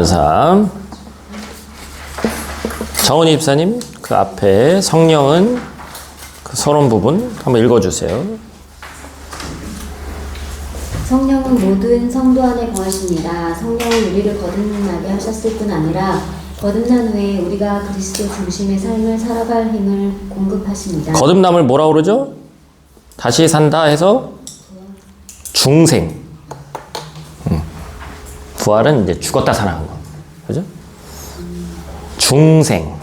3. 정은희 집사님, 그 앞에 성령은 그 서론 부분 한번 읽어주세요. 성령은 모든 성도 안에 거하십니다. 성령은 우리를 거듭나게 하셨을 뿐 아니라 거듭난 후에 우리가 그리스도 중심의 삶을 살아갈 힘을 공급하십니다. 거듭남을 뭐라고 그러죠? 다시 산다 해서 중생. 부활은 이제 죽었다 살아난 거. 그죠? 중생.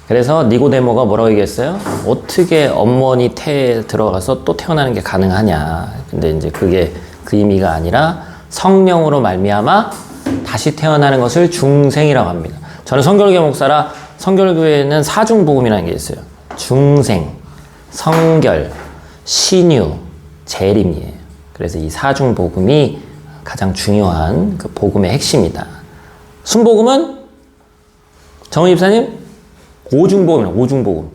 그래서 니고데모가 뭐라고 얘기했어요? 어떻게 어머니 태에 들어가서 또 태어나는 게 가능하냐. 근데 이제 그게 그 의미가 아니라 성령으로 말미암아 다시 태어나는 것을 중생이라고 합니다. 저는 성결교회 목사라 성결교회에는 사중복음이라는 게 있어요. 중생, 성결, 신유, 재림이에요. 그래서 이 사중복음이 가장 중요한 그 복음의 핵심이다. 순복음은 정은 집사님 오중복음이에요. 오중복음.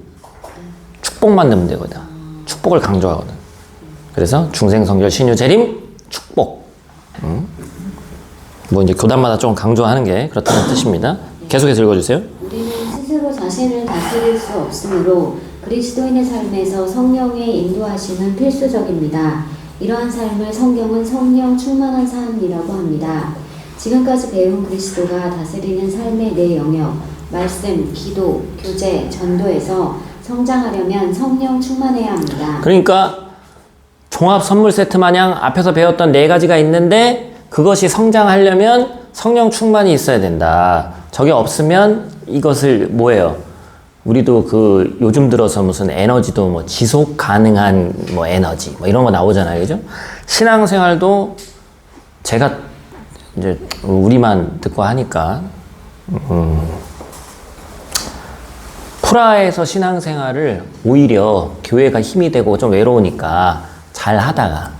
축복만 넣으면 되거든. 축복을 강조하거든. 그래서 중생, 성결, 신유, 재림, 축복. 뭐 이제 교단마다 좀 강조하는 게 그렇다는 뜻입니다. 계속해서 읽어주세요. 우리는 스스로 자신을 다스릴 수 없으므로 그리스도인의 삶에서 성령의 인도하심은 필수적입니다. 이러한 삶을 성경은 성령 충만한 삶이라고 합니다. 지금까지 배운 그리스도가 다스리는 삶의 네 영역, 말씀, 기도, 교제, 전도에서 성장하려면 성령 충만해야 합니다. 그러니까 종합 선물 세트 마냥 앞에서 배웠던 네 가지가 있는데 그것이 성장하려면 성령 충만이 있어야 된다. 저게 없으면 이것을 뭐예요? 우리도 그 요즘 들어서 무슨 에너지도 뭐 지속 가능한 뭐 에너지 뭐 이런 거 나오잖아요. 그죠? 신앙생활도 제가 이제 우리만 듣고 하니까 프라하에서 신앙생활을 오히려 교회가 힘이 되고 좀 외로우니까 잘 하다가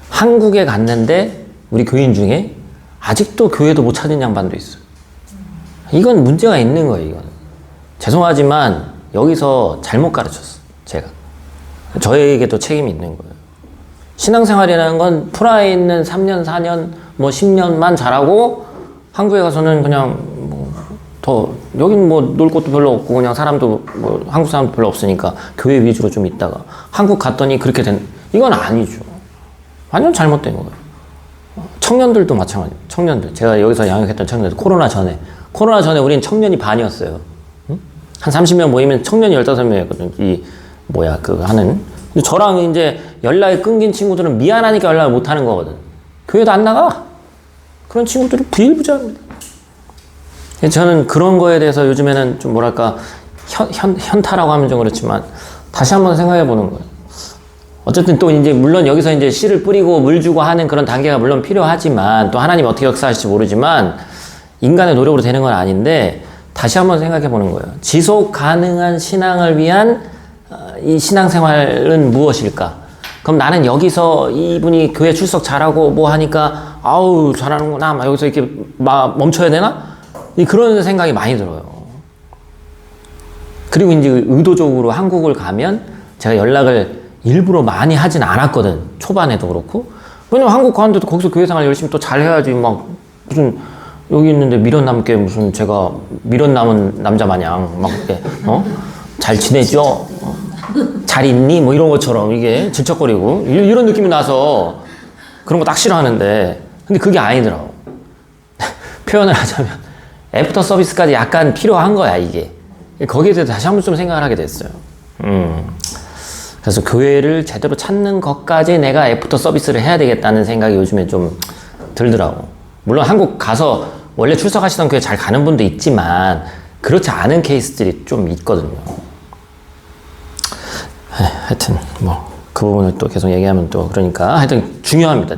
한국에 갔는데 우리 교인 중에 아직도 교회도 못 찾은 양반도 있어요. 이건 문제가 있는 거예요. 이건. 죄송하지만 여기서 잘못 가르쳤어. 제가. 저에게도 책임이 있는 거예요. 신앙생활이라는 건 프라하에 있는 3년, 4년, 뭐 10년만 잘하고 한국에 가서는 그냥 여긴 뭐 놀 곳도 별로 없고 그냥 사람도 뭐 한국 사람도 별로 없으니까 교회 위주로 좀 있다가 한국 갔더니 그렇게 이건 아니죠. 완전 잘못된 거예요. 청년들도 마찬가지예요. 청년들. 제가 여기서 양육했던 청년들. 코로나 전에 우린 청년이 반이었어요. 응? 한 30명 모이면 청년이 15명이었거든. 하는. 저랑 이제 연락이 끊긴 친구들은 미안하니까 연락을 못 하는 거거든. 교회도 안 나가. 그런 친구들이 부일부자합니다. 저는 그런 거에 대해서 요즘에는 좀 뭐랄까, 현타라고 하면 좀 그렇지만, 다시 한번 생각해 보는 거예요. 어쨌든 또 이제 물론 여기서 이제 씨를 뿌리고 물 주고 하는 그런 단계가 물론 필요하지만 또 하나님 어떻게 역사하실지 모르지만 인간의 노력으로 되는 건 아닌데 다시 한번 생각해 보는 거예요. 지속 가능한 신앙을 위한 이 신앙생활은 무엇일까? 그럼 나는 여기서 이분이 교회 출석 잘하고 뭐 하니까 아우 잘하는구나 막 여기서 이렇게 막 멈춰야 되나? 그런 생각이 많이 들어요. 그리고 이제 의도적으로 한국을 가면 제가 연락을 일부러 많이 하진 않았거든. 초반에도 그렇고. 왜냐면 한국 가는데도 거기서 교회 생활 열심히 또 잘 해야지. 막 무슨 여기 있는데 미련 남게 무슨 제가 미련 남은 남자 마냥 막 이렇게 잘 지내죠? 잘 있니? 뭐 이런 것처럼 이게 질척거리고 이런 느낌이 나서 그런 거 딱 싫어하는데 근데 그게 아니더라고. 표현을 하자면 애프터 서비스까지 약간 필요한 거야 이게. 거기에 대해서 다시 한번 좀 생각을 하게 됐어요. 그래서 교회를 제대로 찾는 것까지 내가 애프터 서비스를 해야 되겠다는 생각이 요즘에 좀 들더라고. 물론 한국 가서 원래 출석하시던 교회 잘 가는 분도 있지만 그렇지 않은 케이스들이 좀 있거든요. 하여튼 뭐 그 부분을 또 계속 얘기하면 또 그러니까 하여튼 중요합니다.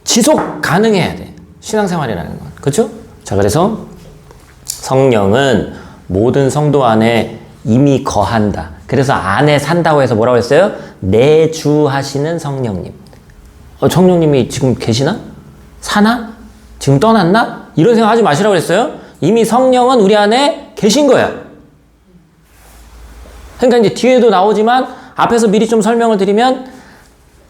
지속 가능해야 돼. 신앙생활이라는 건. 그렇죠? 자, 그래서 성령은 모든 성도 안에 이미 거한다. 그래서 안에 산다고 해서 뭐라고 했어요? 내주하시는 성령님. 성령님이 지금 계시나? 사나? 지금 떠났나? 이런 생각 하지 마시라고 했어요. 이미 성령은 우리 안에 계신 거야. 그러니까 이제 뒤에도 나오지만 앞에서 미리 좀 설명을 드리면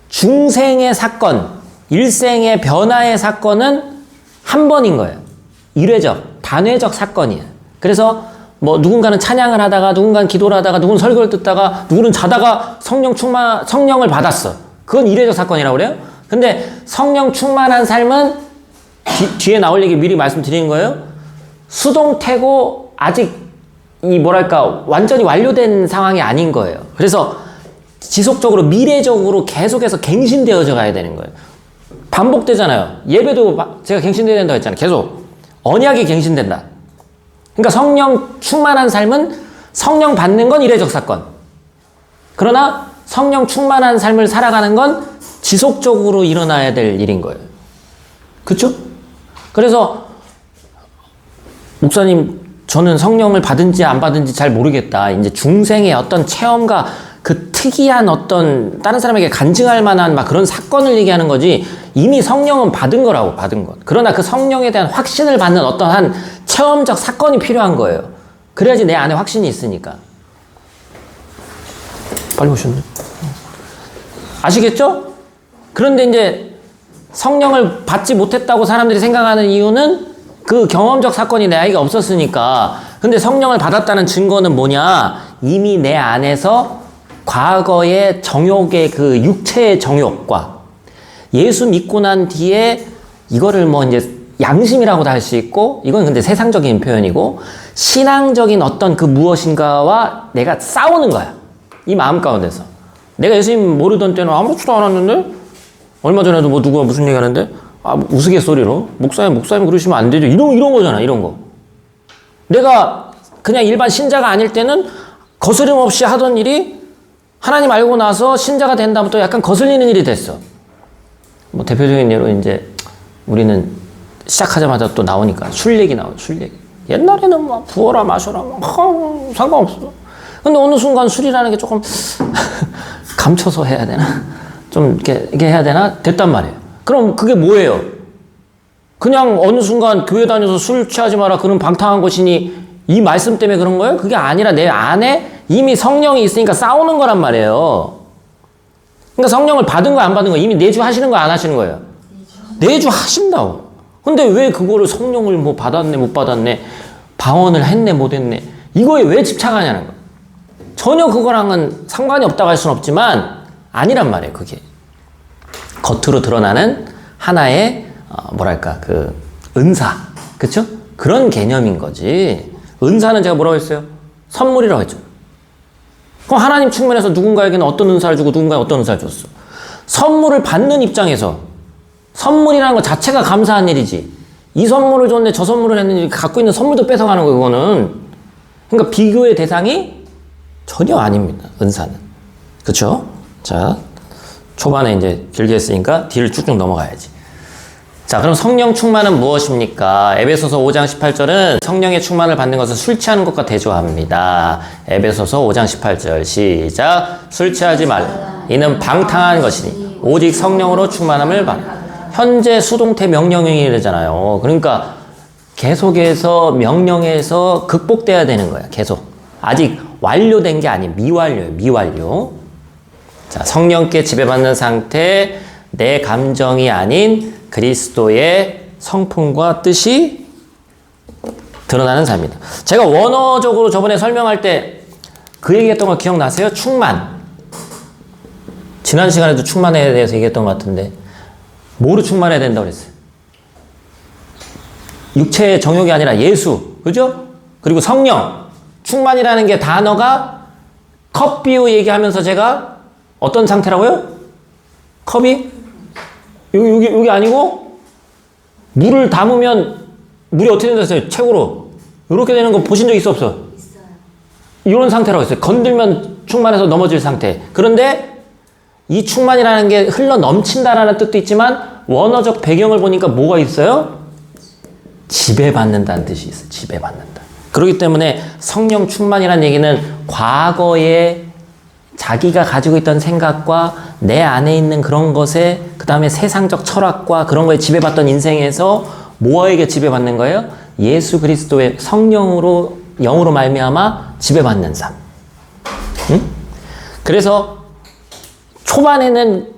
중생의 사건, 일생의 변화의 사건은 한 번인 거예요. 일회적, 단회적 사건이에요. 그래서 뭐 누군가는 찬양을 하다가, 누군가는 기도를 하다가, 누구는 설교를 듣다가, 누구는 자다가 성령을 받았어. 그건 일회적 사건이라고 그래요. 근데 성령 충만한 삶은 뒤에 나올 얘기 미리 말씀드리는 거예요. 수동태고 아직 완전히 완료된 상황이 아닌 거예요. 그래서 지속적으로 미래적으로 계속해서 갱신되어져 가야 되는 거예요. 반복되잖아요. 예배도 제가 갱신돼야 된다고 했잖아요. 계속 언약이 갱신된다. 그러니까 성령 충만한 삶은 성령 받는 건 일회적 사건. 그러나 성령 충만한 삶을 살아가는 건 지속적으로 일어나야 될 일인 거예요. 그렇죠? 그래서 목사님, 저는 성령을 받은지 안 받은지 잘 모르겠다. 이제 중생의 어떤 체험과 그 특이한 어떤 다른 사람에게 간증할 만한 막 그런 사건을 얘기하는 거지, 이미 성령은 받은 거라고, 받은 것. 그러나 그 성령에 대한 확신을 받는 어떠한 체험적 사건이 필요한 거예요. 그래야지 내 안에 확신이 있으니까. 빨리 오셨네. 아시겠죠? 그런데 이제 성령을 받지 못했다고 사람들이 생각하는 이유는 그 경험적 사건이 내 아이가 없었으니까. 근데 성령을 받았다는 증거는 뭐냐? 이미 내 안에서 과거의 정욕의 그 육체의 정욕과 예수 믿고 난 뒤에 이거를 뭐 이제 양심이라고도 할 수 있고, 이건 근데 세상적인 표현이고, 신앙적인 어떤 그 무엇인가와 내가 싸우는 거야. 이 마음 가운데서. 내가 예수님 모르던 때는 아무렇지도 않았는데, 얼마 전에도 뭐 누가 무슨 얘기 하는데, 우스갯소리로, 목사님 그러시면 안 되죠. 이런 거잖아, 이런 거. 내가 그냥 일반 신자가 아닐 때는 거스름 없이 하던 일이 하나님 알고 나서 신자가 된 다음부터 약간 거슬리는 일이 됐어. 뭐 대표적인 예로 이제 우리는 시작하자마자 또 나오니까 술 얘기 나와요. 술 얘기. 옛날에는 막 부어라 마셔라 상관없어. 근데 어느 순간 술이라는 게 조금 감춰서 해야 되나? 좀 이렇게 해야 되나? 됐단 말이에요. 그럼 그게 뭐예요? 그냥 어느 순간 교회 다녀서 술 취하지 마라 그런 방탕한 것이니 이 말씀 때문에 그런 거예요? 그게 아니라 내 안에 이미 성령이 있으니까 싸우는 거란 말이에요. 그러니까 성령을 받은 거 안 받은 거 이미 내주하시는 거 안 하시는 거예요? 내주하신다고. 근데 왜 그거를 성령을 뭐 받았네 못 받았네, 방언을 했네 못 했네, 이거에 왜 집착하냐는 거예요. 전혀 그거랑은 상관이 없다고 할 수는 없지만 아니란 말이에요. 그게 겉으로 드러나는 하나의 그 은사, 그쵸? 그런 개념인 거지. 은사는 제가 뭐라고 했어요? 선물이라고 했죠. 그럼 하나님 측면에서 누군가에게는 어떤 은사를 주고 누군가에 어떤 은사를 줬어. 선물을 받는 입장에서 선물이라는 것 자체가 감사한 일이지, 이 선물을 줬네 저 선물을 했는지 갖고 있는 선물도 뺏어가는 거예요. 그거는 그러니까 비교의 대상이 전혀 아닙니다. 은사는. 그쵸? 자, 초반에 이제 길게 했으니까 뒤를 쭉쭉 넘어가야지. 자, 그럼 성령 충만은 무엇입니까? 에베소서 5장 18절은 성령의 충만을 받는 것은 술 취하는 것과 대조합니다. 에베소서 5장 18절 시작. 술 취하지 말라. 이는 방탕한 것이니 오직 성령으로 충만함을 받아. 현재 수동태 명령형이 되잖아요. 그러니까 계속해서 명령에서 극복돼야 되는 거야. 계속. 아직 완료된 게 아닌 미완료예요. 미완료. 자, 성령께 지배받는 상태, 내 감정이 아닌 그리스도의 성품과 뜻이 드러나는 삶입니다. 제가 원어적으로 저번에 설명할 때 그 얘기했던 거 기억나세요? 충만. 지난 시간에도 충만에 대해서 얘기했던 것 같은데 뭐로 충만해야 된다고 그랬어요? 육체의 정욕이 아니라 예수, 그죠? 그리고 성령. 충만이라는 게 단어가 컵 비유 얘기하면서 제가 어떤 상태라고요? 컵이 여기 아니고 물을 담으면 물이 어떻게 된다어요? 최고로 이렇게 되는 거 보신 적 있어 없어? 있어요. 이런 상태라고 했어요. 건들면 충만해서 넘어질 상태. 그런데 이 충만이라는 게 흘러 넘친다라는 뜻도 있지만 원어적 배경을 보니까 뭐가 있어요? 지배받는다는 뜻이 있어요. 지배받는다. 그렇기 때문에 성령 충만이라는 얘기는 과거에 자기가 가지고 있던 생각과 내 안에 있는 그런 것에, 그 다음에 세상적 철학과 그런 거에 지배받던 인생에서 뭐에게 지배받는 거예요? 예수 그리스도의 성령으로, 영으로 말미암아 지배받는 삶. 응? 그래서 초반에는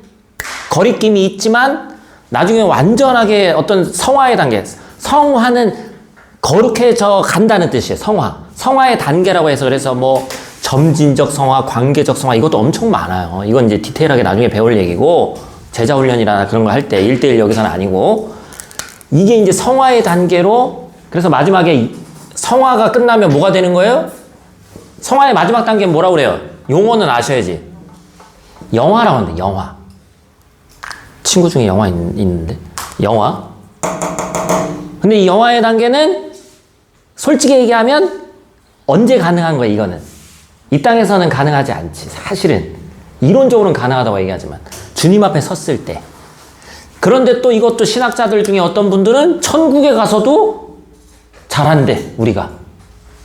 거리낌이 있지만 나중에 완전하게 어떤 성화의 단계, 성화는 거룩해져 간다는 뜻이에요. 성화. 성화의 단계라고 해서 그래서 뭐 점진적 성화, 관계적 성화 이것도 엄청 많아요. 이건 이제 디테일하게 나중에 배울 얘기고 제자 훈련이나 그런 거 할 때 1대1 여기서는 아니고 이게 이제 성화의 단계로 그래서 마지막에 성화가 끝나면 뭐가 되는 거예요? 성화의 마지막 단계는 뭐라고 그래요? 용어는 아셔야지. 영화라고 하는데 영화. 친구 중에 영화 있는데 영화. 근데 이 영화의 단계는 솔직히 얘기하면 언제 가능한 거야 이거는. 이 땅에서는 가능하지 않지. 사실은 이론적으로는 가능하다고 얘기하지만 주님 앞에 섰을 때. 그런데 또 이것도 신학자들 중에 어떤 분들은 천국에 가서도 잘한대. 우리가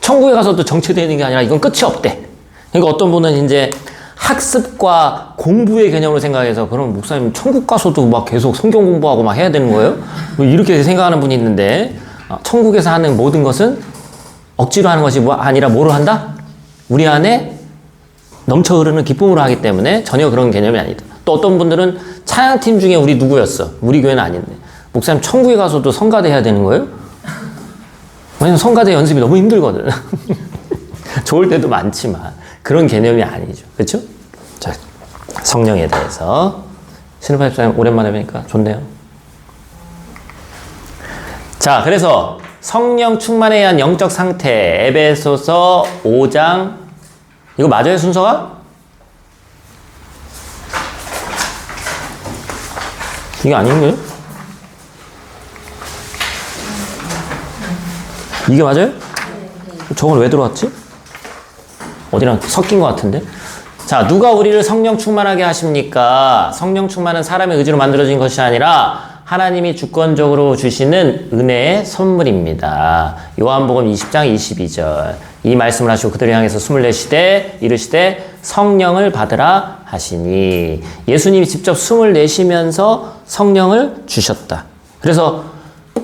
천국에 가서도 정체되는 게 아니라 이건 끝이 없대. 그러니까 어떤 분은 이제 학습과 공부의 개념으로 생각해서 그럼 목사님 천국 가서도 막 계속 성경 공부하고 막 해야 되는 거예요? 뭐 이렇게 생각하는 분이 있는데 천국에서 하는 모든 것은 억지로 하는 것이 아니라 뭐로 한다? 우리 안에 넘쳐 흐르는 기쁨으로 하기 때문에 전혀 그런 개념이 아니다. 또 어떤 분들은 찬양팀 중에 우리 누구였어? 우리 교회는 아닌데 목사님 천국에 가서도 성가대 해야 되는 거예요? 왜냐면 성가대 연습이 너무 힘들거든. 좋을 때도 많지만 그런 개념이 아니죠. 그렇죠? 자, 성령에 대해서 신우파 집사님 오랜만에 뵈니까 좋네요. 자, 그래서 성령 충만에 의한 영적 상태 에베소서 5장 이거 맞아요 순서가? 이게 아닌가요? 이게 맞아요? 저건 왜 들어왔지? 어디랑 섞인 것 같은데? 자, 누가 우리를 성령 충만하게 하십니까? 성령 충만은 사람의 의지로 만들어진 것이 아니라 하나님이 주권적으로 주시는 은혜의 선물입니다. 요한복음 20장 22절. 이 말씀을 하시고 그들을 향해서 숨을 내쉬되 이르시되 성령을 받으라 하시니 예수님이 직접 숨을 내쉬면서 성령을 주셨다. 그래서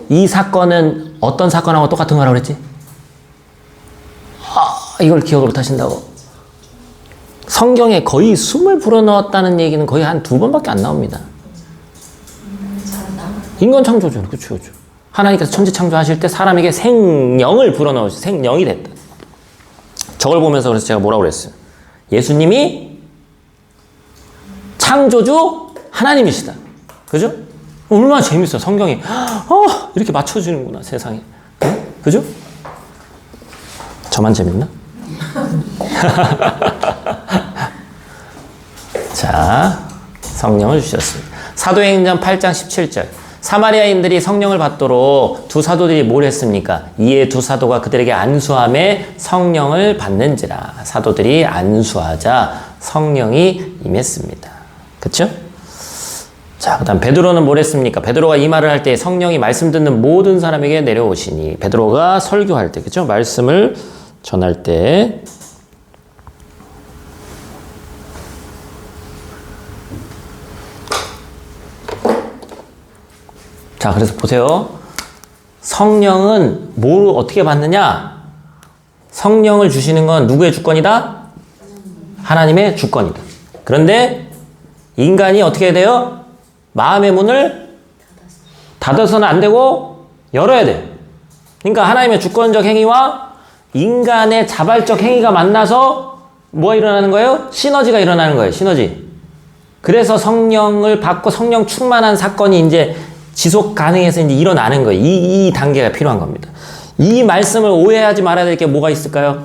이 사건은 어떤 사건하고 똑같은 거라고 그랬지? 이걸 기억을 못 하신다고? 성경에 거의 숨을 불어넣었다는 얘기는 거의 한 2번밖에 안 나옵니다. 인간 창조죠. 그렇죠. 하나님께서 천지 창조하실 때 사람에게 생명을 불어넣으시 생명이 됐다. 저걸 보면서 그래서 제가 뭐라고 그랬어요? 예수님이 창조주 하나님이시다. 그죠? 얼마나 재밌어. 성경이 이렇게 맞춰주는구나 세상에. 그죠? 저만 재밌나? 자, 성령을 주셨습니다. 사도행전 8장 17절. 사마리아인들이 성령을 받도록 두 사도들이 뭘 했습니까? 이에 두 사도가 그들에게 안수함에 성령을 받는지라. 사도들이 안수하자 성령이 임했습니다. 그쵸? 자, 그 다음 베드로는 뭘 했습니까? 베드로가 이 말을 할 때 성령이 말씀 듣는 모든 사람에게 내려오시니. 베드로가 설교할 때, 그쵸? 말씀을 전할 때. 자, 그래서 보세요. 성령은 뭘 어떻게 받느냐? 성령을 주시는 건 누구의 주권이다? 하나님의 주권이다. 그런데 인간이 어떻게 해야 돼요? 마음의 문을 닫아서는 안 되고 열어야 돼. 그러니까 하나님의 주권적 행위와 인간의 자발적 행위가 만나서 뭐가 일어나는 거예요? 시너지가 일어나는 거예요. 시너지. 그래서 성령을 받고 성령 충만한 사건이 이제 지속 가능해서 이제 일어나는 거예요. 이 단계가 필요한 겁니다. 이 말씀을 오해하지 말아야 될 게 뭐가 있을까요?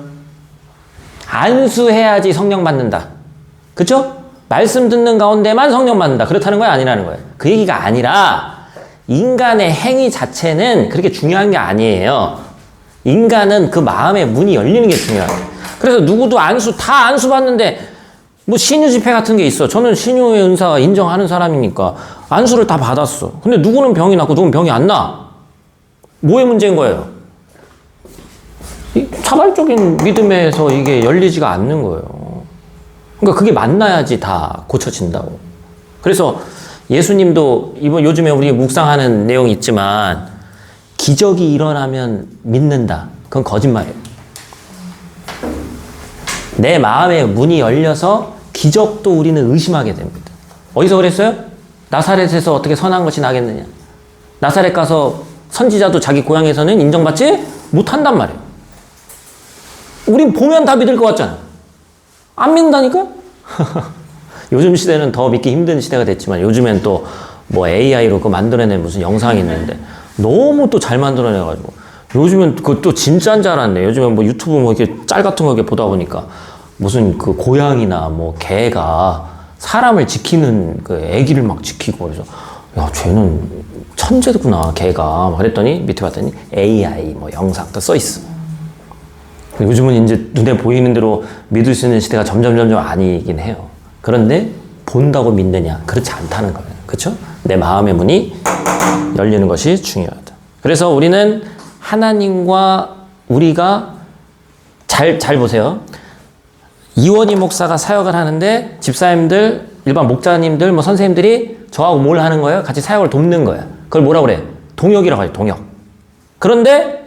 안수해야지 성령 받는다. 그쵸? 말씀 듣는 가운데만 성령 받는다. 그렇다는 거야? 아니라는 거예요. 그 얘기가 아니라 인간의 행위 자체는 그렇게 중요한 게 아니에요. 인간은 그 마음의 문이 열리는 게 중요해요. 그래서 누구도 다 안수 받는데 뭐 신유 집회 같은 게 있어. 저는 신유의 은사 인정하는 사람이니까 안수를 다 받았어. 근데 누구는 병이 났고 누구는 병이 안 나. 뭐의 문제인 거예요? 이 자발적인 믿음에서 이게 열리지가 않는 거예요. 그러니까 그게 만나야지 다 고쳐진다고. 그래서 예수님도 요즘에 우리 묵상하는 내용이 있지만 기적이 일어나면 믿는다. 그건 거짓말이에요. 내 마음의 문이 열려서 기적도 우리는 의심하게 됩니다. 어디서 그랬어요? 나사렛에서 어떻게 선한 것이 나겠느냐? 나사렛 가서 선지자도 자기 고향에서는 인정받지 못한단 말이에요. 우린 보면 다 믿을 것 같잖아. 안 믿는다니까? 요즘 시대는 더 믿기 힘든 시대가 됐지만 요즘엔 또 뭐 AI로 그 만들어낸 무슨 영상이 있는데 너무 또 잘 만들어내가지고 요즘엔 그것도 진짜인 줄 알았네. 요즘엔 뭐 유튜브 뭐 이렇게 짤 같은 거 이렇게 보다 보니까 무슨 그 고양이나 뭐 개가 사람을 지키는 그 애기를 막 지키고 그래서 야, 쟤는 천재구나, 개가. 막 그랬더니 밑에 봤더니 AI 뭐 영상 또 써 있어. 요즘은 이제 눈에 보이는 대로 믿을 수 있는 시대가 점점 아니긴 해요. 그런데 본다고 믿느냐? 그렇지 않다는 거예요. 그렇죠? 내 마음의 문이 열리는 것이 중요하다. 그래서 우리는 하나님과 우리가 잘 보세요. 이원희 목사가 사역을 하는데 집사님들, 일반 목자님들, 뭐 선생님들이 저하고 뭘 하는 거예요? 같이 사역을 돕는 거예요. 그걸 뭐라고 그래? 동역이라고 해요. 동역. 그런데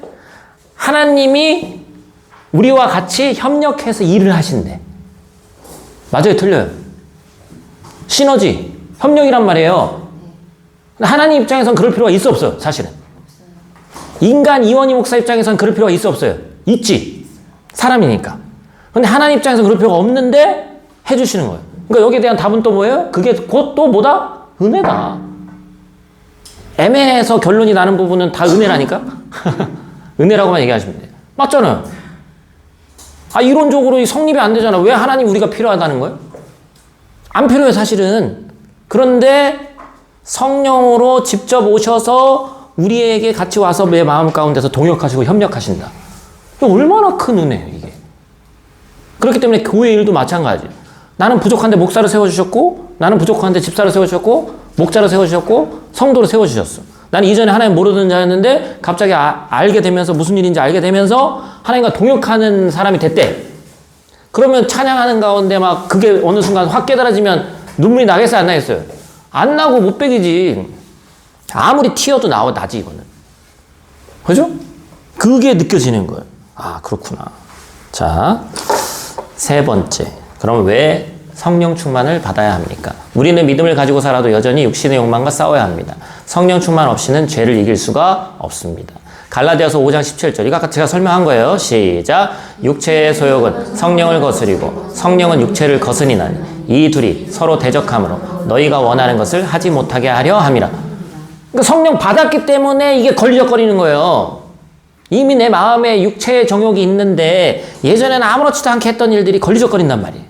하나님이 우리와 같이 협력해서 일을 하신대. 맞아요? 틀려요? 시너지, 협력이란 말이에요. 하나님 입장에선 그럴 필요가 있어 없어요? 사실은. 인간 이원희 목사 입장에선 그럴 필요가 있어 없어요? 있지. 사람이니까. 근데 하나님 입장에서 그럴 필요가 없는데 해주시는 거예요. 그러니까 여기에 대한 답은 또 뭐예요? 그게 곧 또 뭐다? 은혜다. 애매해서 결론이 나는 부분은 다 은혜라니까? 은혜라고만 얘기하시면 돼요. 맞잖아요. 아, 이론적으로 성립이 안 되잖아. 왜 하나님 우리가 필요하다는 거예요? 안 필요해, 사실은. 그런데 성령으로 직접 오셔서 우리에게 같이 와서 내 마음 가운데서 동역하시고 협력하신다. 얼마나 큰 은혜예요, 이게. 그렇기 때문에 교회 일도 마찬가지예요. 나는 부족한데 목사를 세워주셨고, 나는 부족한데 집사를 세워주셨고, 목자를 세워주셨고, 성도를 세워주셨어. 나는 이전에 하나님 모르던 자였는데 갑자기 알게 되면서 무슨 일인지 알게 되면서 하나님과 동역하는 사람이 됐대. 그러면 찬양하는 가운데 막 그게 어느 순간 확 깨달아지면 눈물이 나겠어요, 안 나겠어요? 안 나고 못 베기지. 아무리 튀어도 나지, 이거는. 그죠? 그게 느껴지는 거예요. 아, 그렇구나. 자, 세 번째. 그럼 왜 성령 충만을 받아야 합니까? 우리는 믿음을 가지고 살아도 여전히 육신의 욕망과 싸워야 합니다. 성령 충만 없이는 죄를 이길 수가 없습니다. 갈라디아서 5장 17절. 이거 아까 제가 설명한 거예요. 시작. 육체의 소욕은 성령을 거스리고 성령은 육체를 거스리나니 이 둘이 서로 대적함으로 너희가 원하는 것을 하지 못하게 하려 함이라. 그러니까 성령 받았기 때문에 이게 걸리적거리는 거예요. 이미 내 마음에 육체의 정욕이 있는데 예전에는 아무렇지도 않게 했던 일들이 걸리적거린단 말이에요.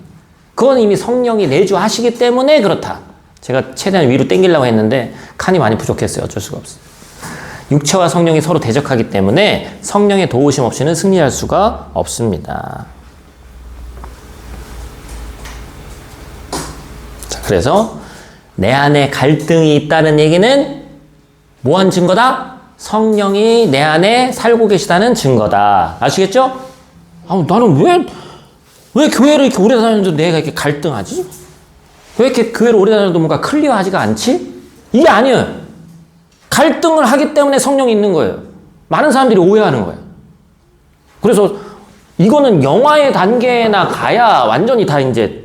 그건 이미 성령이 내주하시기 때문에 그렇다. 제가 최대한 위로 당기려고 했는데 칸이 많이 부족했어요. 어쩔 수가 없어요. 육체와 성령이 서로 대적하기 때문에 성령의 도우심 없이는 승리할 수가 없습니다. 자, 그래서 내 안에 갈등이 있다는 얘기는 뭐한 증거다? 성령이 내 안에 살고 계시다는 증거다. 아시겠죠? 아, 나는 왜 교회를 이렇게 오래 다녔는데 내가 이렇게 갈등하지? 왜 이렇게 교회를 오래 다녀도 뭔가 클리어하지가 않지? 이게 아니에요. 갈등을 하기 때문에 성령이 있는 거예요. 많은 사람들이 오해하는 거예요. 그래서 이거는 영화의 단계나 가야 완전히 다 이제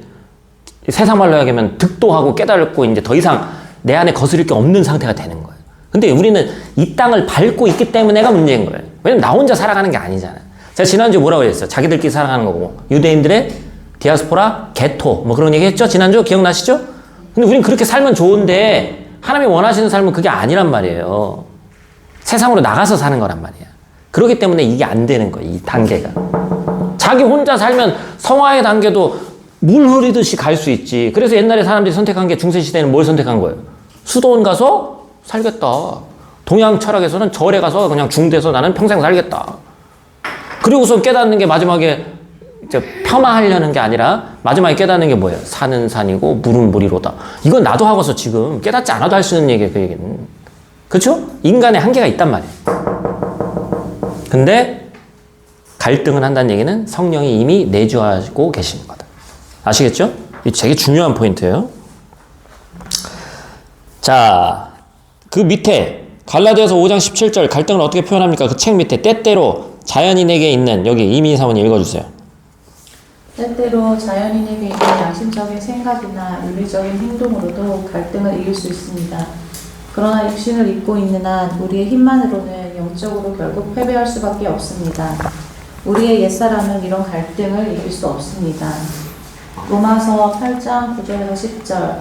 세상 말로 하면 득도하고 깨달고 이제 더 이상 내 안에 거스릴 게 없는 상태가 되는 거예요. 근데 우리는 이 땅을 밟고 있기 때문에가 문제인 거예요. 왜냐면 나 혼자 살아가는 게 아니잖아요. 제가 지난주에 뭐라고 했어요? 자기들끼리 살아가는 거고 유대인들의 디아스포라, 게토 뭐 그런 얘기 했죠? 지난주 기억나시죠? 근데 우린 그렇게 살면 좋은데 하나님이 원하시는 삶은 그게 아니란 말이에요. 세상으로 나가서 사는 거란 말이야. 그렇기 때문에 이게 안 되는 거예요. 이 단계가. 자기 혼자 살면 성화의 단계도 물 흐리듯이 갈 수 있지. 그래서 옛날에 사람들이 선택한 게 중세시대에는 뭘 선택한 거예요? 수도원 가서 살겠다. 동양 철학에서는 절에 가서 그냥 중대에서 나는 평생 살겠다. 그리고서 깨닫는 게 마지막에 이제 폄하하려는 게 아니라 마지막에 깨닫는 게 뭐예요? 산은 산이고 물은 물이로다. 이건 나도 하고서 지금 깨닫지 않아도 할 수 있는 얘기예요. 그 얘기는. 그렇죠? 인간의 한계가 있단 말이에요. 근데 갈등을 한다는 얘기는 성령이 이미 내주하고 계시는 거다. 아시겠죠? 이 되게 중요한 포인트예요. 자, 그 밑에 갈라디아서 5장 17절 갈등을 어떻게 표현합니까? 그 책 밑에 때때로 자연인에게 있는 여기 이민희 사모님 읽어주세요. 때때로 자연인에게 있는 양심적인 생각이나 윤리적인 행동으로도 갈등을 이길 수 있습니다. 그러나 육신을 입고 있는 한 우리의 힘만으로는 우리는 영적으로 결국 패배할 수밖에 없습니다. 우리의 옛사람은 이런 갈등을 이길 수 없습니다. 로마서 8장 9절에서 10절,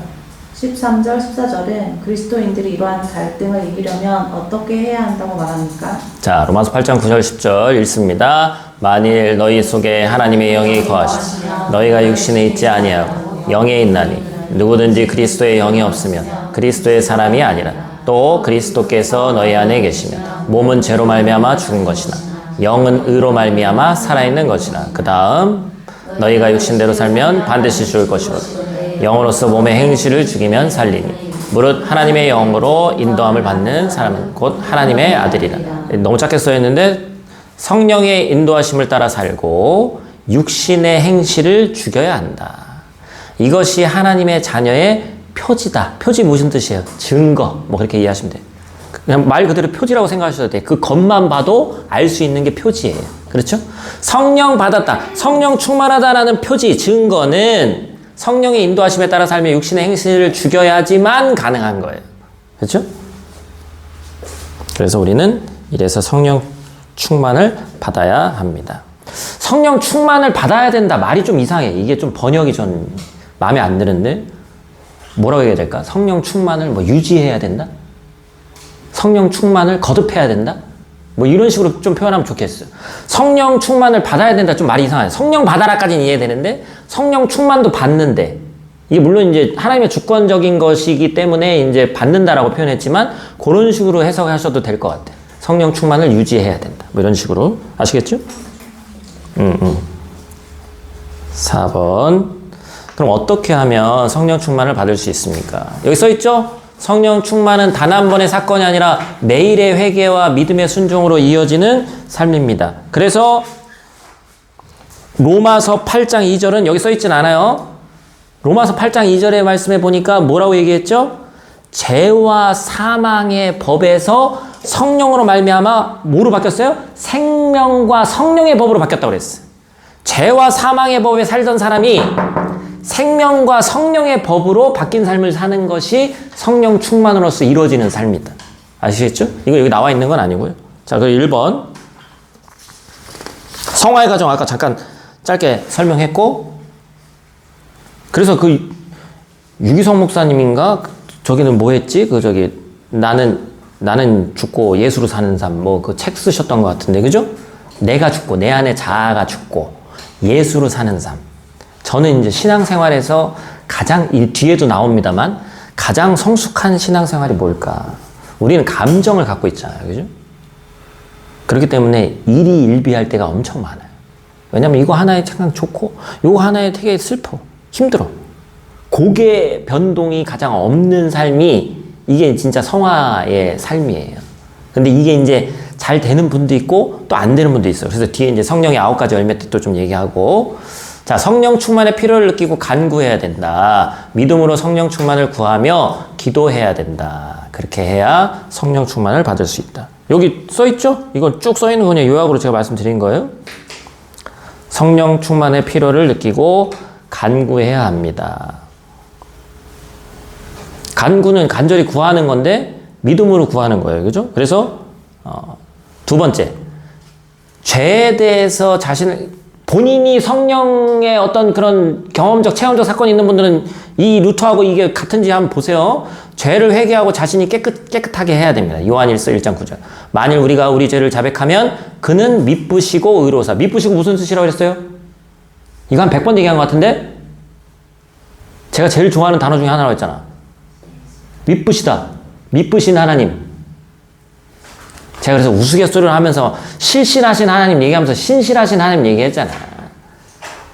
13절, 14절은 그리스도인들이 이러한 갈등을 이기려면 어떻게 해야 한다고 말합니까? 자, 로마서 8장 9절 10절 읽습니다. 만일 너희 속에 하나님의 영이 거하시며 너희가 육신에 있지 아니하고 영에 있나니 누구든지 그리스도의 영이 없으면 그리스도의 사람이 아니라 또 그리스도께서 너희 안에 계시면 몸은 죄로 말미암아 죽은 것이나 영은 의로 말미암아 살아있는 것이나 그 다음 너희가 육신대로 살면 반드시 죽을 것이고 영으로서 몸의 행실을 죽이면 살리니 무릇 하나님의 영으로 인도함을 받는 사람은 곧 하나님의 아들이라. 너무 짧게 써있는데 성령의 인도하심을 따라 살고 육신의 행실을 죽여야 한다. 이것이 하나님의 자녀의 표지다. 표지 무슨 뜻이에요? 증거. 뭐 그렇게 이해하시면 돼요. 그냥 말 그대로 표지라고 생각하셔도 돼요. 그 겉만 봐도 알 수 있는 게 표지예요. 그렇죠? 성령 받았다. 성령 충만하다라는 표지, 증거는 성령의 인도하심에 따라 살며 육신의 행실을 죽여야지만 가능한 거예요. 그렇죠? 그래서 우리는 이래서 성령 충만을 받아야 합니다. 성령 충만을 받아야 된다. 말이 좀 이상해. 이게 좀 번역이 좀 마음에 안 드는데 뭐라고 해야 될까? 성령 충만을 뭐 유지해야 된다? 성령 충만을 거듭해야 된다? 뭐 이런 식으로 좀 표현하면 좋겠어요. 성령 충만을 받아야 된다. 좀 말이 이상해요. 성령 받아라까지는 이해되는데 성령 충만도 받는데 이게 물론 이제 하나님의 주권적인 것이기 때문에 이제 받는다라고 표현했지만 그런 식으로 해석하셔도 될 것 같아요. 성령 충만을 유지해야 된다. 뭐 이런 식으로. 아시겠죠? 4번. 그럼 어떻게 하면 성령 충만을 받을 수 있습니까? 여기 써있죠? 성령 충만은 단 한 번의 사건이 아니라 매일의 회개와 믿음의 순종으로 이어지는 삶입니다. 그래서 로마서 8장 2절은 여기 써있진 않아요. 로마서 8장 2절의 말씀에 보니까 뭐라고 얘기했죠? 죄와 사망의 법에서 성령으로 말미암아 뭐로 바뀌었어요? 생명과 성령의 법으로 바뀌었다고 그랬어요. 죄와 사망의 법에 살던 사람이 생명과 성령의 법으로 바뀐 삶을 사는 것이 성령 충만으로서 이루어지는 삶이다. 아시겠죠? 이거 여기 나와 있는 건 아니고요. 자, 그리고 1번. 성화의 과정 아까 잠깐 짧게 설명했고, 그래서 그 유기성 목사님인가? 저기는 뭐 했지? 나는 죽고 예수로 사는 삶, 뭐 그 책 쓰셨던 것 같은데, 그죠? 내가 죽고, 내 안에 자아가 죽고, 예수로 사는 삶. 저는 이제 신앙생활에서 가장, 이 뒤에도 나옵니다만, 가장 성숙한 신앙생활이 뭘까? 우리는 감정을 갖고 있잖아요. 그죠? 그렇기 때문에 일이 일비할 때가 엄청 많아요. 왜냐면 이거 하나에 잠깐 좋고, 이거 하나에 되게 슬퍼. 힘들어. 고개 변동이 가장 없는 삶이 이게 진짜 성화의 삶이에요. 근데 이게 이제 잘 되는 분도 있고 또 안 되는 분도 있어요. 그래서 뒤에 이제 성령의 9가지 열매 뜻도 좀 얘기하고, 자, 성령 충만의 필요를 느끼고 간구해야 된다. 믿음으로 성령 충만을 구하며 기도해야 된다. 그렇게 해야 성령 충만을 받을 수 있다. 여기 써있죠? 이건 쭉 써있는 거 그냥 요약으로 제가 말씀드린 거예요. 성령 충만의 필요를 느끼고 간구해야 합니다. 간구는 간절히 구하는 건데 믿음으로 구하는 거예요. 그죠? 그래서 두 번째, 죄에 대해서 본인이 성령의 어떤 그런 경험적, 체험적 사건이 있는 분들은 이 루트하고 이게 같은지 한번 보세요. 죄를 회개하고 자신이 깨끗하게 해야 됩니다. 요한일서 1장 9절. 만일 우리가 우리 죄를 자백하면 그는 미쁘시고 의로사. 미쁘시고 무슨 뜻이라고 그랬어요? 이거 한 100번 얘기한 것 같은데? 제가 제일 좋아하는 단어 중에 하나라고 했잖아. 미쁘시다. 미쁘신 하나님. 제가 그래서 우스갯소리를 하면서 실실하신 하나님 얘기하면서 신실하신 하나님 얘기했잖아.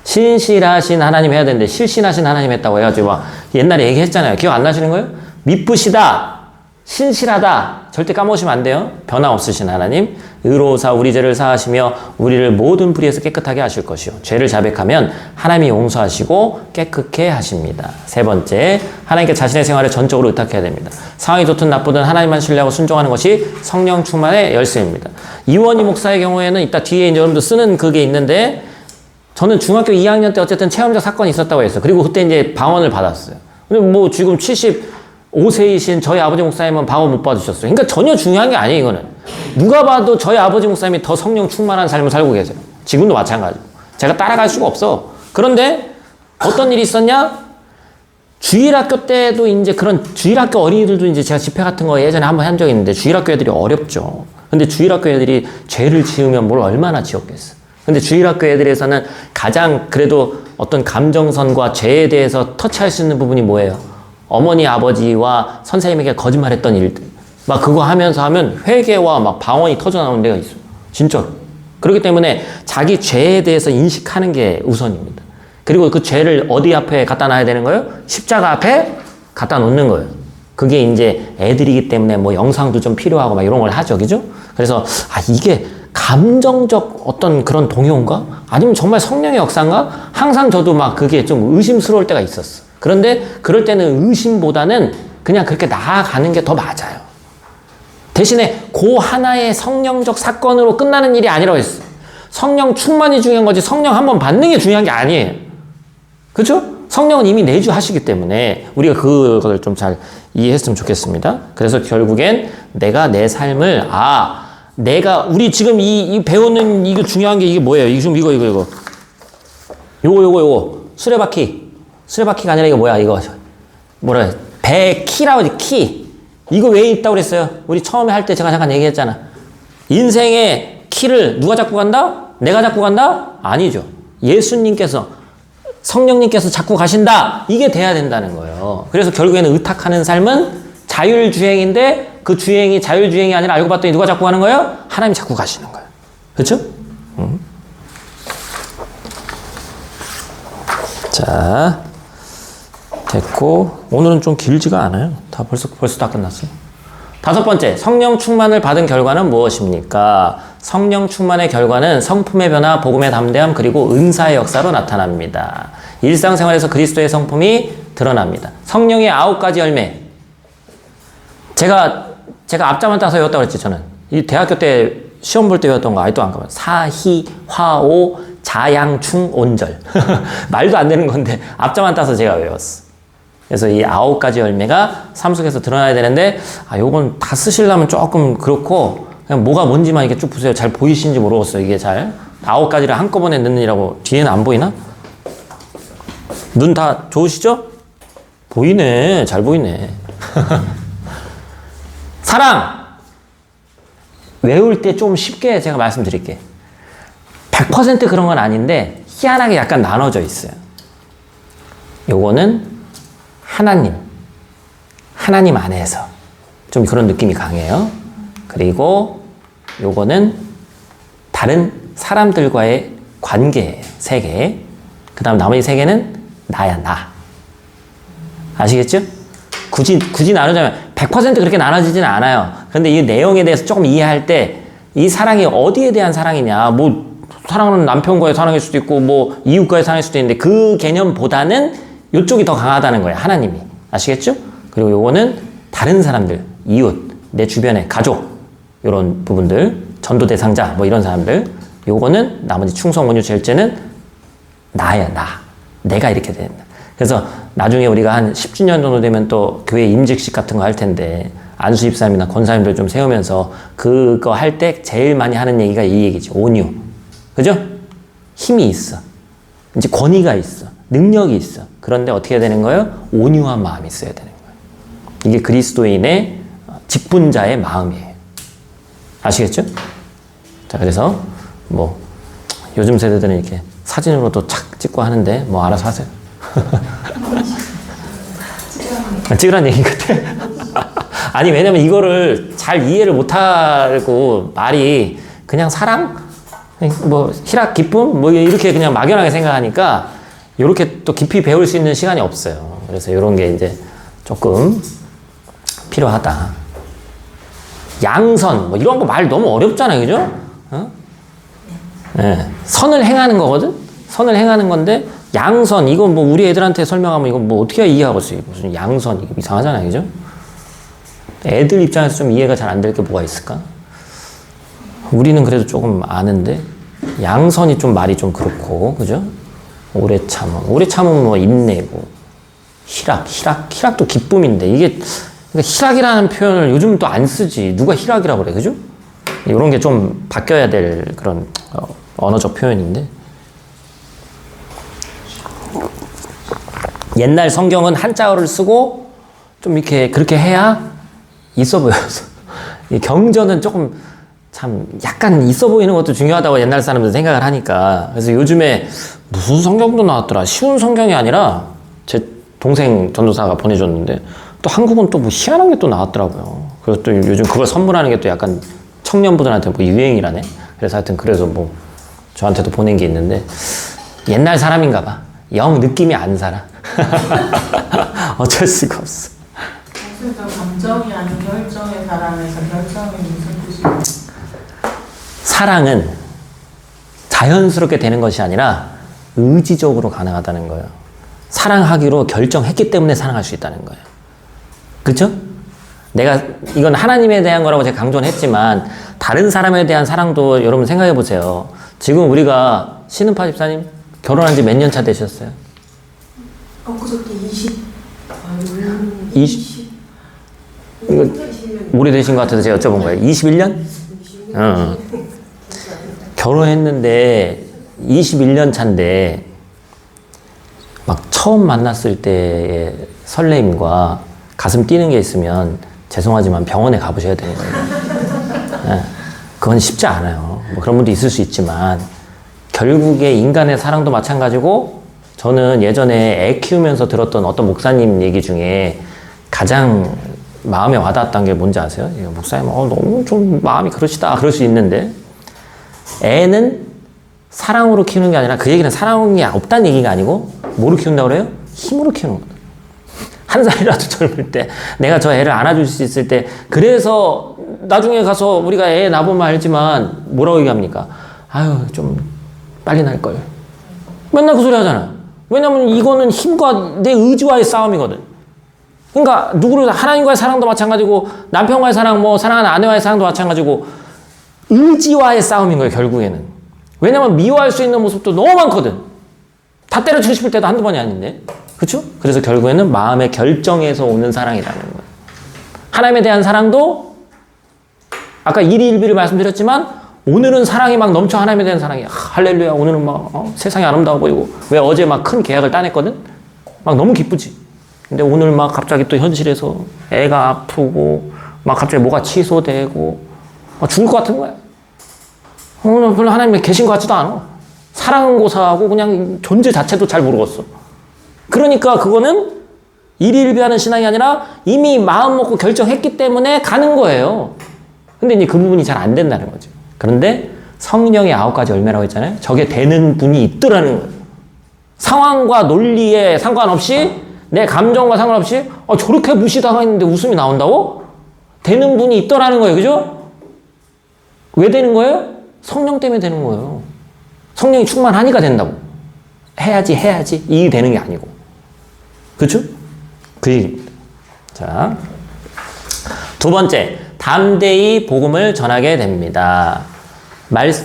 신실하신 하나님 해야 되는데 실신하신 하나님 했다고 해가지고 막 옛날에 얘기했잖아요. 기억 안 나시는 거예요? 미쁘시다. 신실하다. 절대 까먹으시면 안 돼요. 변함없으신 하나님. 의로사 우리 죄를 사하시며 우리를 모든 불의에서 깨끗하게 하실 것이요. 죄를 자백하면 하나님이 용서하시고 깨끗게 하십니다. 세 번째, 하나님께 자신의 생활을 전적으로 의탁해야 됩니다. 상황이 좋든 나쁘든 하나님만 신뢰하고 순종하는 것이 성령 충만의 열쇠입니다. 이원희 목사의 경우에는 이따 뒤에 이제 여러분들 쓰는 그게 있는데, 저는 중학교 2학년 때 어쨌든 체험적 사건이 있었다고 했어요. 그리고 그때 이제 방언을 받았어요. 근데 뭐 지금 5세이신 저희 아버지 목사님은 방어 못 받으셨어요. 그러니까 전혀 중요한 게 아니에요, 이거는. 누가 봐도 저희 아버지 목사님이 더 성령 충만한 삶을 살고 계세요. 지금도 마찬가지고. 제가 따라갈 수가 없어. 그런데 어떤 일이 있었냐? 주일학교 때도 이제 그런 주일학교 어린이들도 이제 제가 집회 같은 거 예전에 한번 한 적이 있는데 주일학교 애들이 어렵죠. 근데 주일학교 애들이 죄를 지으면 뭘 얼마나 지었겠어. 근데 주일학교 애들에서는 가장 그래도 어떤 감정선과 죄에 대해서 터치할 수 있는 부분이 뭐예요? 어머니, 아버지와 선생님에게 거짓말했던 일들. 막 그거 하면서 하면 회개와 막 방언이 터져나오는 데가 있어요. 진짜로. 그렇기 때문에 자기 죄에 대해서 인식하는 게 우선입니다. 그리고 그 죄를 어디 앞에 갖다 놔야 되는 거예요? 십자가 앞에 갖다 놓는 거예요. 그게 이제 애들이기 때문에 뭐 영상도 좀 필요하고 막 이런 걸 하죠. 그죠? 그래서, 이게 감정적 어떤 그런 동요인가? 아니면 정말 성령의 역사인가? 항상 저도 막 그게 좀 의심스러울 때가 있었어. 그런데 그럴 때는 의심보다는 그냥 그렇게 나아가는 게 더 맞아요. 대신에 그 하나의 성령적 사건으로 끝나는 일이 아니라고 했어. 성령 충만이 중요한 거지 성령 한번 받는 게 중요한 게 아니에요. 그렇죠? 성령은 이미 내주하시기 때문에 우리가 그걸 좀 잘 이해했으면 좋겠습니다. 그래서 결국엔 내가 내 삶을 우리 지금 이 배우는 이거 중요한 게 이게 뭐예요? 지금 이거 요거 수레바퀴가 아니라 이거 뭐야? 이거 뭐라 해? 배 키라고 하지. 키. 이거 왜 있다고 그랬어요? 우리 처음에 할 때 제가 잠깐 얘기했잖아. 인생의 키를 누가 잡고 간다? 내가 잡고 간다? 아니죠. 예수님께서 성령님께서 잡고 가신다. 이게 돼야 된다는 거예요. 그래서 결국에는 의탁하는 삶은 자율주행인데 그 주행이 자율주행이 아니라 알고 봤더니 누가 잡고 가는 거예요? 하나님이 잡고 가시는 거예요. 그렇죠? 자, 됐고 오늘은 좀 길지가 않아요. 다 벌써 다 끝났어요. 5번째, 성령 충만을 받은 결과는 무엇입니까? 성령 충만의 결과는 성품의 변화, 복음의 담대함, 그리고 은사의 역사로 나타납니다. 일상생활에서 그리스도의 성품이 드러납니다. 성령의 9가지 열매. 제가 앞자만 따서 외웠다고 그랬지, 저는. 이 대학교 때 시험 볼 때 외웠던 거 아직도 안 까먹어요. 사희, 화오, 자양충, 온절. 말도 안 되는 건데 앞자만 따서 제가 외웠어. 그래서 이 9가지 열매가 삶 속에서 드러나야 되는데 요건 다 쓰시려면 조금 그렇고 그냥 뭐가 뭔지만 이렇게 쭉 보세요. 잘 보이시는지 모르겠어요. 이게 잘 9가지를 한꺼번에 넣느니라고. 뒤에는 안 보이나? 눈 다 좋으시죠? 보이네. 잘 보이네. 사랑! 외울 때 좀 쉽게 제가 말씀드릴게요. 100% 그런 건 아닌데 희한하게 약간 나눠져 있어요. 요거는 하나님 안에서 좀 그런 느낌이 강해요. 그리고 요거는 다른 사람들과의 관계예요. 3개. 그 다음 나머지 3개는 나야, 나. 아시겠죠? 굳이 나누자면 100% 그렇게 나눠지진 않아요. 그런데 이 내용에 대해서 조금 이해할 때 이 사랑이 어디에 대한 사랑이냐. 뭐 사랑은 남편과의 사랑일 수도 있고 뭐 이웃과의 사랑일 수도 있는데 그 개념보다는 이쪽이 더 강하다는 거예요. 하나님이. 아시겠죠? 그리고 요거는 다른 사람들, 이웃, 내 주변의 가족 이런 부분들, 전도 대상자 뭐 이런 사람들. 요거는 나머지 충성, 온유, 절제는 나야, 나. 내가 이렇게 된다. 그래서 나중에 우리가 한 10주년 정도 되면 또 교회 임직식 같은 거 할 텐데 안수 집사님이나 권사님들 좀 세우면서 그거 할 때 제일 많이 하는 얘기가 이 얘기지. 온유. 그죠? 힘이 있어. 이제 권위가 있어. 능력이 있어. 그런데 어떻게 해야 되는 거예요? 온유한 마음이 있어야 되는 거예요. 이게 그리스도인의 직분자의 마음이에요. 아시겠죠? 자, 그래서 뭐 요즘 세대들은 이렇게 사진으로도 착 찍고 하는데 뭐 알아서 하세요. 찍으란 얘기 같아. 아니 왜냐면 이거를 잘 이해를 못하고 말이 그냥 사랑? 뭐 희락, 기쁨? 뭐 이렇게 그냥 막연하게 생각하니까 이렇게 또 깊이 배울 수 있는 시간이 없어요. 그래서 이런 게 이제 조금 필요하다. 양선 뭐 이런 거 말 너무 어렵잖아요. 그죠? 어? 네. 선을 행하는 거거든? 선을 행하는 건데 양선 이거 뭐 우리 애들한테 설명하면 이거 뭐 어떻게 이해하겠어요? 무슨 양선 이거 이상하잖아요. 그죠? 애들 입장에서 좀 이해가 잘 안 될 게 뭐가 있을까? 우리는 그래도 조금 아는데 양선이 좀 말이 좀 그렇고 그죠? 오래 참음 뭐 인내고 희락도 기쁨인데 이게 그러니까 희락이라는 표현을 요즘 또 안 쓰지. 누가 희락이라고 그래, 그죠? 이런 게 좀 바뀌어야 될 그런 언어적 표현인데 옛날 성경은 한자어를 쓰고 좀 이렇게 그렇게 해야 있어 보여서 이 경전은 조금 참 약간 있어 보이는 것도 중요하다고 옛날 사람들 생각을 하니까 그래서 요즘에 무슨 성경도 나왔더라. 쉬운 성경이 아니라 제 동생 전도사가 보내줬는데 또 한국은 또 뭐 희한한 게 또 나왔더라고요. 그래서 또 요즘 그걸 선물하는 게 또 약간 청년부들한테 뭐 유행이라네. 그래서 하여튼 그래서 뭐 저한테도 보낸 게 있는데 옛날 사람인가 봐. 영 느낌이 안 살아. 어쩔 수가 없어. 사실 저 감정이 아닌 결정의 사람에서 결정이 무슨 뜻이에요? 사랑은 자연스럽게 되는 것이 아니라 의지적으로 가능하다는 거예요. 사랑하기로 결정했기 때문에 사랑할 수 있다는 거예요. 그렇죠? 내가 이건 하나님에 대한 거라고 제가 강조는 했지만 다른 사람에 대한 사랑도 여러분 생각해 보세요. 지금 우리가 신은파 집사님 결혼한 지 몇 년 차 되셨어요? 그저께 20? 이거 오래되신 것 같아서 제가 여쭤본 거예요. 21년? 결혼했는데 21년 차인데 막 처음 만났을 때의 설레임과 가슴 뛰는 게 있으면 죄송하지만 병원에 가보셔야 되는 거예요. 네. 그건 쉽지 않아요. 뭐 그런 분도 있을 수 있지만 결국에 인간의 사랑도 마찬가지고 저는 예전에 애 키우면서 들었던 어떤 목사님 얘기 중에 가장 마음에 와닿았던 게 뭔지 아세요? 목사님 너무 좀 마음이 그러시다 그럴 수 있는데 애는 사랑으로 키우는 게 아니라 그 얘기는 사랑이 없다는 얘기가 아니고 뭐로 키운다고 그래요? 힘으로 키우는 거다. 한 살이라도 젊을 때 내가 저 애를 안아줄 수 있을 때 그래서 나중에 가서 우리가 애 낳아보면 알지만 뭐라고 얘기합니까? 아유 좀 빨리 날걸. 맨날 그 소리 하잖아. 왜냐면 이거는 힘과 내 의지와의 싸움이거든. 그러니까 누구를 하나님과의 사랑도 마찬가지고 남편과의 사랑 뭐 사랑하는 아내와의 사랑도 마찬가지고 의지와의 싸움인 거예요 결국에는. 왜냐면 미워할 수 있는 모습도 너무 많거든. 다 때려치고 싶을 때도 한두 번이 아닌데. 그렇죠? 그래서 결국에는 마음의 결정에서 오는 사랑이라는 거예요. 하나님에 대한 사랑도 아까 일희일비를 말씀드렸지만 오늘은 사랑이 막 넘쳐 하나님에 대한 사랑이 할렐루야 오늘은 막 세상이 아름다워 보이고 왜 어제 막 큰 계약을 따냈거든? 막 너무 기쁘지. 근데 오늘 막 갑자기 또 현실에서 애가 아프고 막 갑자기 뭐가 취소되고 막 죽을 것 같은 거야. 오늘 별로 하나님이 계신 것 같지도 않아. 사랑은 고사하고 그냥 존재 자체도 잘 모르겠어. 그러니까 그거는 일희일비하는 신앙이 아니라 이미 마음 먹고 결정했기 때문에 가는 거예요. 근데 이제 그 부분이 잘 안 된다는 거죠. 그런데 성령의 9가지 열매라고 했잖아요. 저게 되는 분이 있더라는 거예요. 상황과 논리에 상관없이 내 감정과 상관없이 저렇게 무시당했는데 웃음이 나온다고? 되는 분이 있더라는 거예요. 그죠? 왜 되는 거예요? 성령 때문에 되는 거예요. 성령이 충만하니까 된다고. 해야지 이게 되는 게 아니고. 그렇죠? 그 얘기입니다. 자, 두 번째, 담대히 복음을 전하게 됩니다.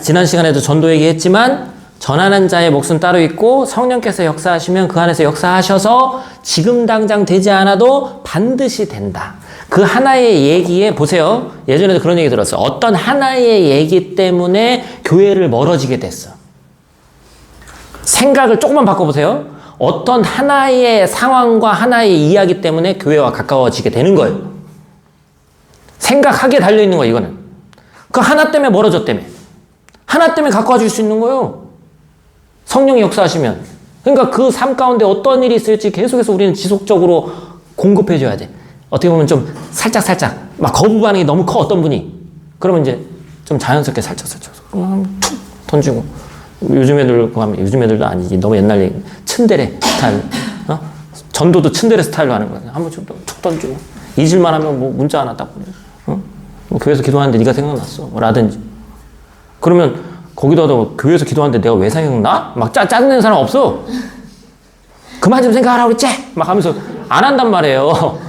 지난 시간에도 전도 얘기했지만 전하는 자의 몫은 따로 있고 성령께서 역사하시면 그 안에서 역사하셔서 지금 당장 되지 않아도 반드시 된다. 그 하나의 얘기에 보세요. 예전에도 그런 얘기 들었어요. 어떤 하나의 얘기 때문에 교회를 멀어지게 됐어. 생각을 조금만 바꿔보세요. 어떤 하나의 상황과 하나의 이야기 때문에 교회와 가까워지게 되는 거예요. 생각하기에 달려있는 거예요, 이거는. 그 하나 때문에 멀어졌다며. 하나 때문에 가까워질 수 있는 거예요. 성령이 역사하시면. 그러니까 그 삶 가운데 어떤 일이 있을지 계속해서 우리는 지속적으로 공급해줘야 돼. 어떻게 보면 좀 살짝 막 거부 반응이 너무 커 어떤 분이. 그러면 이제 좀 자연스럽게 살짝 툭 던지고. 요즘 애들도 아니지. 너무 옛날 얘기. 츤데레 스타일. 전도도 츤데레 스타일로 하는 거야. 한번 좀 툭 던지고. 잊을만 하면 뭐 문자 하나 딱 보내. 뭐 교회에서 기도하는데 네가 생각났어. 라든지. 그러면 거기다가 교회에서 기도하는데 내가 왜 생각나? 막 짜증내는 사람 없어. 그만 좀 생각하라고 그랬지? 막 하면서 안 한단 말이에요.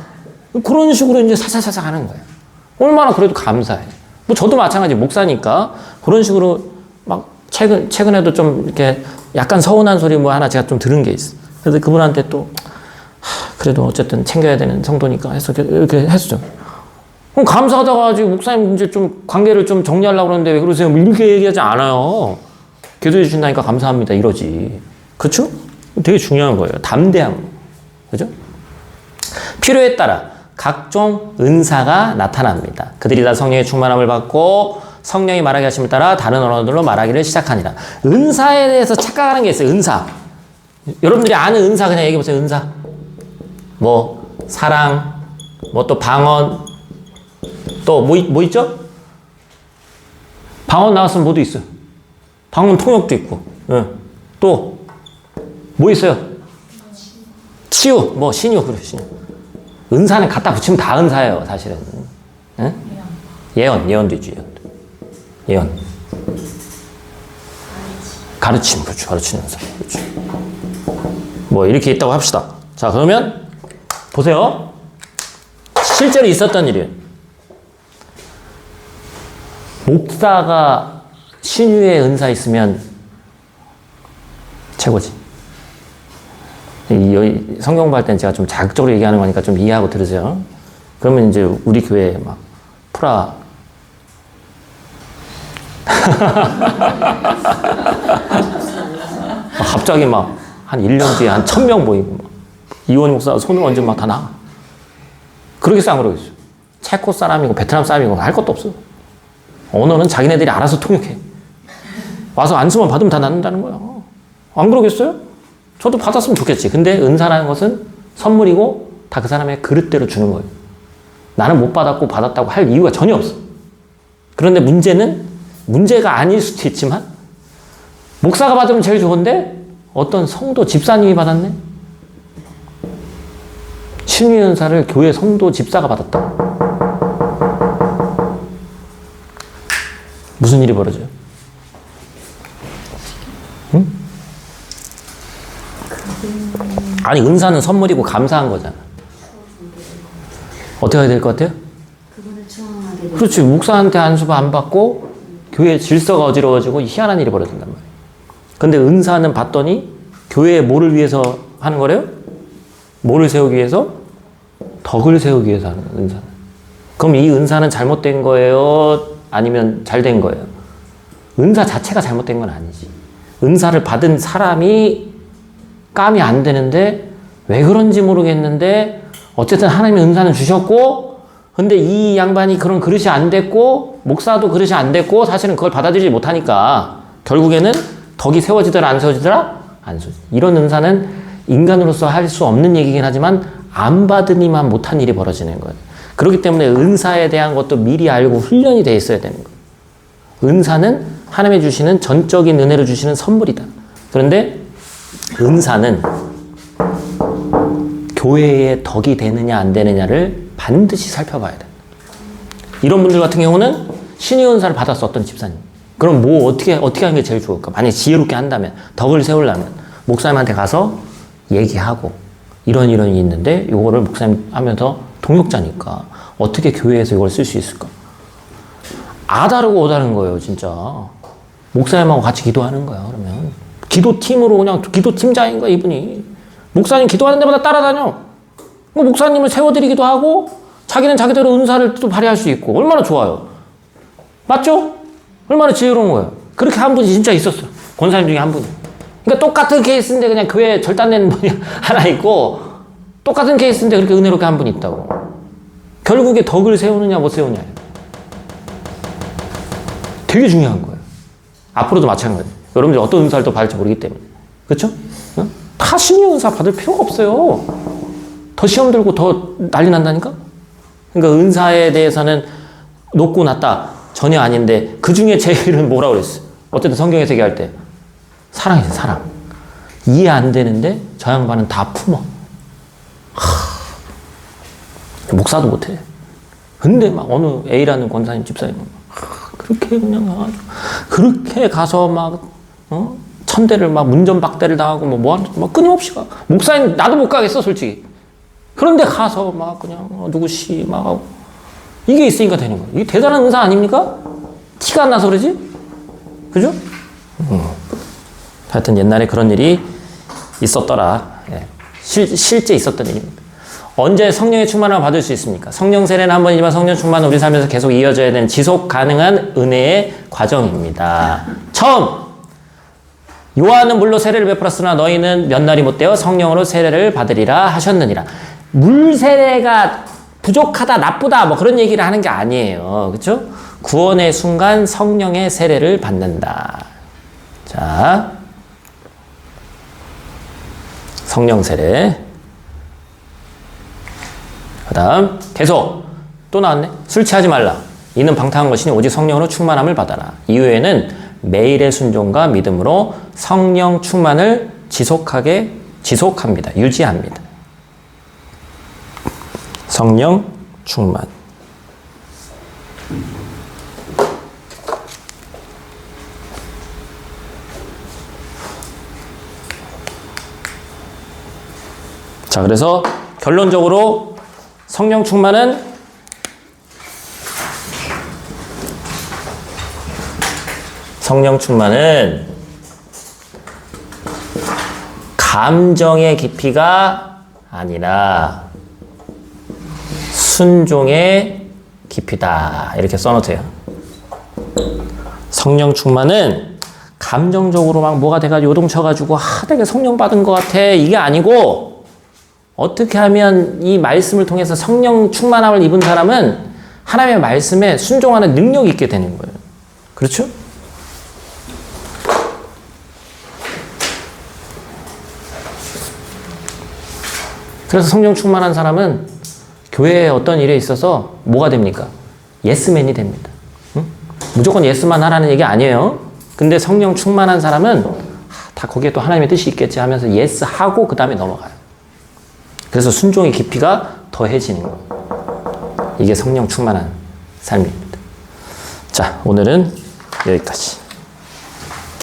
그런 식으로 이제 사사사사 하는 거예요. 얼마나 그래도 감사해. 뭐 저도 마찬가지 목사니까 그런 식으로 막 최근에도 좀 이렇게 약간 서운한 소리 뭐 하나 제가 좀 들은 게 있어. 그래서 그분한테 또 그래도 어쨌든 챙겨야 되는 성도니까 해서 이렇게 했죠. 그럼 감사하다가 아직 목사님 이제 좀 관계를 좀 정리하려고 그러는데 왜 그러세요? 뭐 이렇게 얘기하지 않아요. 기도해 주신다니까 감사합니다. 이러지. 그렇죠? 되게 중요한 거예요. 담대한 거. 그죠? 필요에 따라 각종 은사가 나타납니다. 그들이 다 성령의 충만함을 받고 성령이 말하게 하심을 따라 다른 언어들로 말하기를 시작하니라. 은사에 대해서 착각하는 게 있어요. 은사. 여러분들이 아는 은사 그냥 얘기해 보세요. 은사. 뭐 사랑, 뭐 또 방언, 또 뭐 있죠? 방언 나왔으면 뭐도 있어요. 방언 통역도 있고. 또 뭐 있어요? 치유, 뭐 신유, 그래 신유. 은사는 갖다 붙이면 다 은사예요, 사실은. 응? 예언도 있죠. 예언. 가르침, 그렇죠. 가르치는 은사. 그렇죠. 뭐 이렇게 있다고 합시다. 자, 그러면 보세요. 실제로 있었던 일이에요. 목사가 신유의 은사 있으면 최고지. 성경 공부할 때는 제가 좀 자극적으로 얘기하는 거니까 좀 이해하고 들으세요. 그러면 이제 우리 교회에 막 갑자기 막 한 1년 뒤에 한 1000명 모이고 막 이원 목사 손을 얹으면 막 다 나와. 그러겠어 안 그러겠어? 체코 사람이고 베트남 사람이고 할 것도 없어. 언어는 자기네들이 알아서 통역해. 와서 안수만 받으면 다 낫는다는 거야. 안 그러겠어요? 저도 받았으면 좋겠지. 근데 은사라는 것은 선물이고 다 그 사람의 그릇대로 주는 거예요. 나는 못 받았고 받았다고 할 이유가 전혀 없어. 그런데 문제가 아닐 수도 있지만 목사가 받으면 제일 좋은데 어떤 성도 집사님이 받았네? 신유의 은사를 교회 성도 집사가 받았다. 무슨 일이 벌어져요? 응? 아니 은사는 선물이고 감사한 거잖아. 어떻게 해야 될 것 같아요? 그분을 추앙하게 되고. 그렇지. 목사한테 안수바 안 받고 교회 질서가 어지러워지고 희한한 일이 벌어진단 말이에요. 근데 은사는 받더니 교회에 뭐를 위해서 하는 거래요? 뭐를 세우기 위해서? 덕을 세우기 위해서 하는 거예요, 은사는. 그럼 이 은사는 잘못된 거예요? 아니면 잘된 거예요? 은사 자체가 잘못된 건 아니지. 은사를 받은 사람이 감이 안 되는데 왜 그런지 모르겠는데 어쨌든 하나님이 은사는 주셨고 근데 이 양반이 그런 그릇이 안 됐고 목사도 그릇이 안 됐고 사실은 그걸 받아들이지 못하니까 결국에는 덕이 세워지더라 안 세워지더라? 안 세워지더라. 이런 은사는 인간으로서 할 수 없는 얘기긴 하지만 안 받으니만 못한 일이 벌어지는 거예요. 그렇기 때문에 은사에 대한 것도 미리 알고 훈련이 돼 있어야 되는 거예요. 은사는 하나님이 주시는 전적인 은혜로 주시는 선물이다. 그런데 은사는 교회에 덕이 되느냐 안 되느냐를 반드시 살펴봐야 돼. 이런 분들 같은 경우는 신의 은사를 받았어, 어떤 집사님. 그럼 뭐 어떻게 하는 게 제일 좋을까? 만약에 지혜롭게 한다면, 덕을 세우려면 목사님한테 가서 얘기하고 이런 일이 있는데 이거를 목사님 하면서 동역자니까 어떻게 교회에서 이걸 쓸 수 있을까? 아다르고 어다른 거예요, 진짜. 목사님하고 같이 기도하는 거야, 그러면. 기도팀으로 그냥 기도팀장인 거야, 이분이. 목사님 기도하는 데마다 따라다녀. 목사님을 세워드리기도 하고 자기는 자기대로 은사를 또 발휘할 수 있고 얼마나 좋아요. 맞죠? 얼마나 지혜로운 거예요. 그렇게 한 분이 진짜 있었어. 권사님 중에 한 분이. 그러니까 똑같은 케이스인데 그냥 교회에 절단된 분이 하나 있고 똑같은 케이스인데 그렇게 은혜롭게 한 분이 있다고. 결국에 덕을 세우느냐 못 세우느냐. 되게 중요한 거예요. 앞으로도 마찬가지. 여러분들이 어떤 은사를 또 받을지 모르기 때문에. 그렇죠? 다 신의 은사 받을 필요가 없어요. 더 시험 들고 더 난리 난다니까? 그러니까 은사에 대해서는 높고 낮다 전혀 아닌데 그 중에 제일은 뭐라고 그랬어? 어쨌든 성경에서 얘기할 때 사랑이지, 사랑. 이해 안 되는데 저 양반은 다 품어. 목사도 못해. 근데 막 어느 A라는 권사님 집사님은 그렇게 그냥 가가지고 그렇게 가서 막 천대를 막 문전박대를 당하고 뭐 끊임없이 가. 목사님 나도 못 가겠어 솔직히. 그런데 가서 막 그냥 누구씨 막 하고 이게 있으니까 되는 거예요. 이게 대단한 은사 아닙니까? 티가 안 나서 그러지? 그죠? 하여튼 옛날에 그런 일이 있었더라. 예. 실제 있었던 일입니다. 언제 성령의 충만함을 받을 수 있습니까? 성령 세례는 한 번이지만 성령 충만은 우리 삶에서 계속 이어져야 되는 지속 가능한 은혜의 과정입니다. 처음 요한은 물로 세례를 베풀었으나 너희는 몇 날이 못되어 성령으로 세례를 받으리라 하셨느니라. 물 세례가 부족하다, 나쁘다, 뭐 그런 얘기를 하는 게 아니에요. 그렇죠? 구원의 순간 성령의 세례를 받는다. 자, 성령 세례. 그 다음 계속 또 나왔네. 술 취하지 말라. 이는 방탕한 것이니 오직 성령으로 충만함을 받아라. 이후에는 매일의 순종과 믿음으로 성령 충만을 지속합니다. 유지합니다. 성령 충만. 자, 그래서 결론적으로 성령 충만은 감정의 깊이가 아니라 순종의 깊이다. 이렇게 써놓으세요. 성령 충만은 감정적으로 막 뭐가 돼가지고 요동쳐가지고 내가 성령 받은 것 같아. 이게 아니고 어떻게 하면 이 말씀을 통해서 성령 충만함을 입은 사람은 하나님의 말씀에 순종하는 능력이 있게 되는 거예요. 그렇죠? 그래서 성령 충만한 사람은 교회에 어떤 일에 있어서 뭐가 됩니까? 예스맨이 됩니다. 응? 무조건 예스만 하라는 얘기 아니에요. 근데 성령 충만한 사람은 다 거기에 또 하나님의 뜻이 있겠지 하면서 예스하고 그 다음에 넘어가요. 그래서 순종의 깊이가 더해지는 거예요. 이게 성령 충만한 삶입니다. 자, 오늘은 여기까지.